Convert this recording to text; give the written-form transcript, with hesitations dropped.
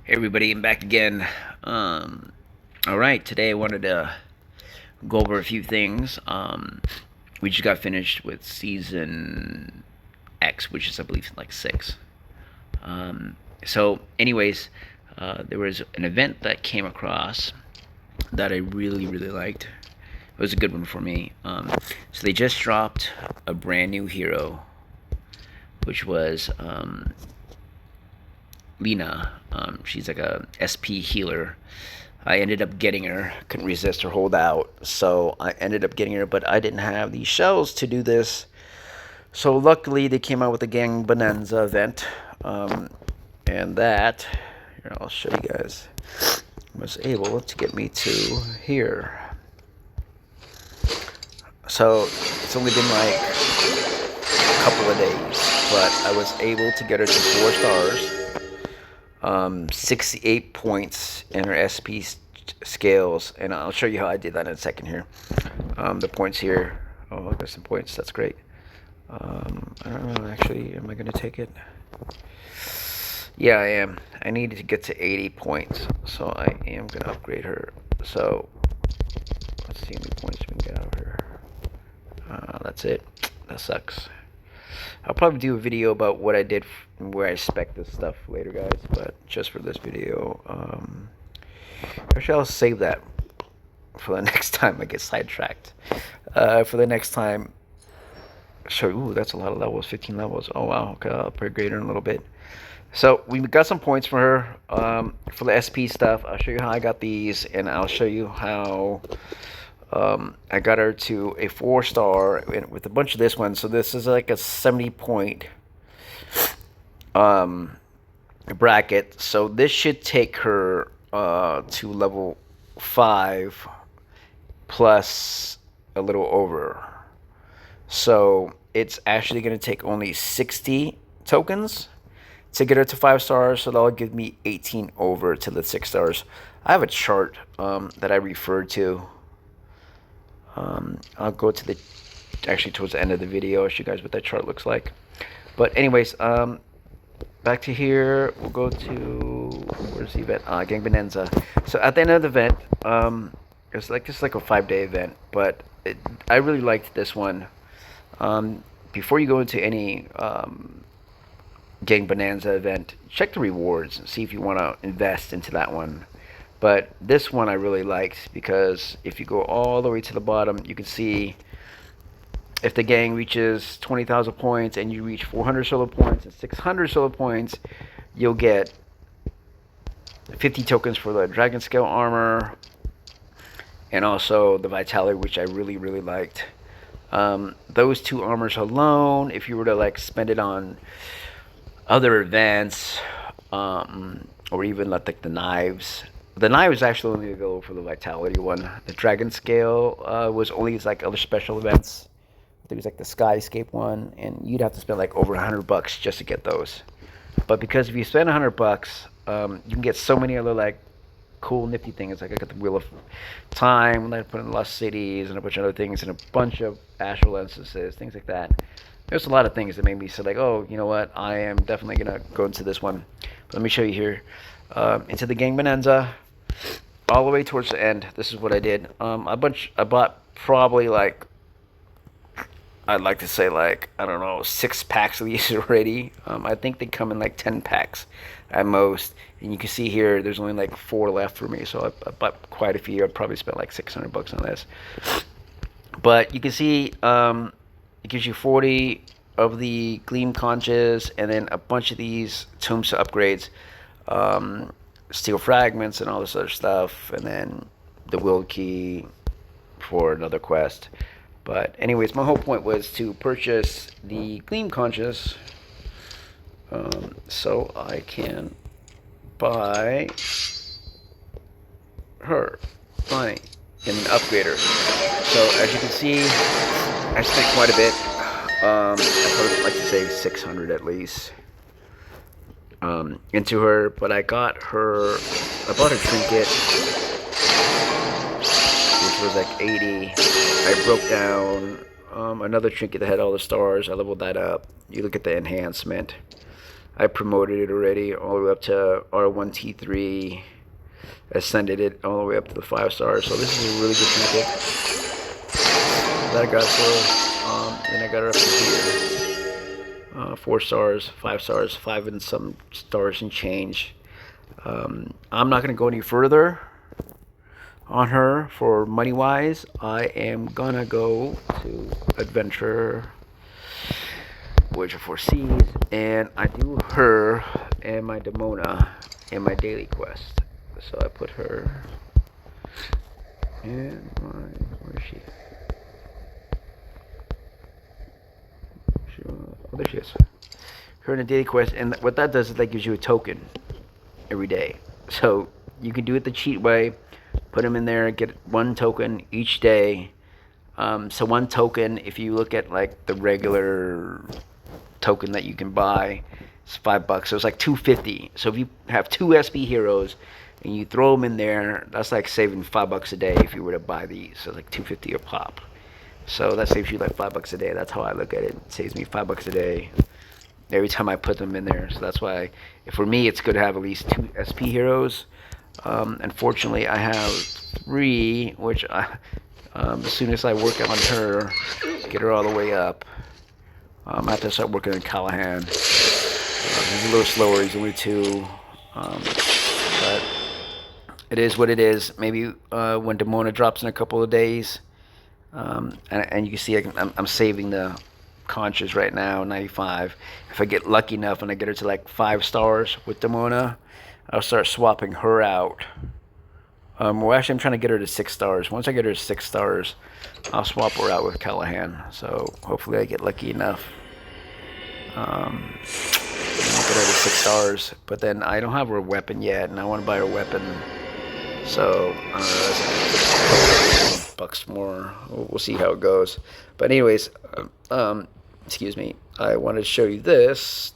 Hey everybody, I'm back again. All right, today I wanted to go over a few things. We just got finished with season X, which is I believe like six. Anyways, there was an event that came across that I really liked. It was a good one for me. So they just dropped a brand new hero, which was Lina. She's like a SP healer. I ended up getting her. Couldn't resist her holdout, so I ended up getting her. But I didn't have the shells to do this. So luckily, they came out with the Gang Bonanza event, and that here I'll show you guys. Was able to get me to here. So it's only been like a couple of days, but I was able to get her to 4 stars. 68 points in her SP scales, and I'll show you how I did that in a second here. The points here. Oh, I got some points. That's great. I don't know, actually, am I going to take it? Yeah, I am. I needed to get to 80 points, so I am going to upgrade her. So, let's see how many points we can get out of her. That's it. That sucks. I'll probably do a video about what I did, where I spec this stuff later, guys. But just for this video, actually, I'll save that for the next time I get sidetracked. For the next time, so ooh, that's a lot of levels. 15 levels. Oh wow. Okay, I'll upgrade her in a little bit. So we got some points for her for the SP stuff. I'll show you how I got these, and I'll show you how I got her to a 4-star with a bunch of this one. So this is like a 70 point bracket. So this should take her to level 5 plus a little over. So it's actually going to take only 60 tokens to get her to 5 stars. So that'll give me 18 over to the 6 stars. I have a chart that I referred to. I'll go to the actually towards the end of the video. I'll show you guys what that chart looks like. But anyways, back to here. We'll go to where's the event? Gang Bonanza. So at the end of the event, it's like a 5-day event, but I really liked this one. Before you go into any Gang Bonanza event, check the rewards and see if you want to invest into that one. But this one I really liked because if you go all the way to the bottom, you can see if the gang reaches 20,000 points and you reach 400 solo points and 600 solo points, you'll get 50 tokens for the dragon scale armor and also the vitality, which I really liked. Those two armors alone, if you were to like spend it on other events, or even like the knives. The knife was actually only available for the vitality one. The dragon scale was only like other special events. There was like the skyscape one, and you'd have to spend like over $100 just to get those. But because if you spend $100, you can get so many other like cool nifty things. Like I got the Wheel of Time, and I put in Lost Cities, and a bunch of other things, and a bunch of astral instances, things like that. There's a lot of things that made me say like, oh, you know what? I am definitely gonna go into this one. But let me show you here. Into the Gang Bonanza, all the way towards the end. This is what I did. I bought probably like, I'd like to say like, I don't know, 6 packs of these already. I think they come in like 10 packs at most. And you can see here, there's only like 4 left for me. So I bought quite a few. I probably spent like $600 on this. But you can see it gives you 40 of the Gleam Conches and then a bunch of these tombs to upgrades. Steel fragments and all this other stuff. And then the will key for another quest. But anyways, my whole point was to purchase the Gleam Conches so I can buy her money and then upgrade her. So as you can see, I spent quite a bit. I would like to say 600 at least into her, but I bought her trinket, which was like 80. I broke down another trinket that had all the stars. I leveled that up. You look at the enhancement. I promoted it already all the way up to R1T3. Ascended it all the way up to the 5 stars. So this is a really good trinket that I got. So then I got her up to here. 4 stars, 5 stars, 5 and some stars and change. I'm not going to go any further on her for money wise. I am gonna go to Adventure Voyager 4 Seas, and I do her and my Demona in my daily quest. So I put her in my, where is she? Oh, there she is. Her in a daily quest, and what that does is that gives you a token every day. So you can do it the cheat way. Put them in there, get 1 token each day. So 1 token, if you look at like the regular token that you can buy, it's $5. So it's like $2.50. So if you have 2 SP heroes and you throw them in there, that's like saving $5 a day if you were to buy these. So it's like $2.50 a pop. So that saves you like $5 a day. That's how I look at it. It saves me $5 a day every time I put them in there. So that's why, for me, it's good to have at least 2 SP heroes. Unfortunately, I have 3, which as soon as I work on her, get her all the way up, I have to start working on Callahan. He's a little slower, he's only 2, but it is what it is. Maybe when Demona drops in a couple of days, and you can see I'm saving the Conchas right now, 95. If I get lucky enough and I get her to like 5 stars with Demona, I'll start swapping her out. Well, actually, I'm trying to get her to 6 stars. Once I get her to 6 stars, I'll swap her out with Callahan. So hopefully I get lucky enough. I'll get her to 6 stars. But then I don't have her weapon yet, and I want to buy her weapon. So that's $100 more. We'll see how it goes. But anyways, excuse me. I wanted to show you this.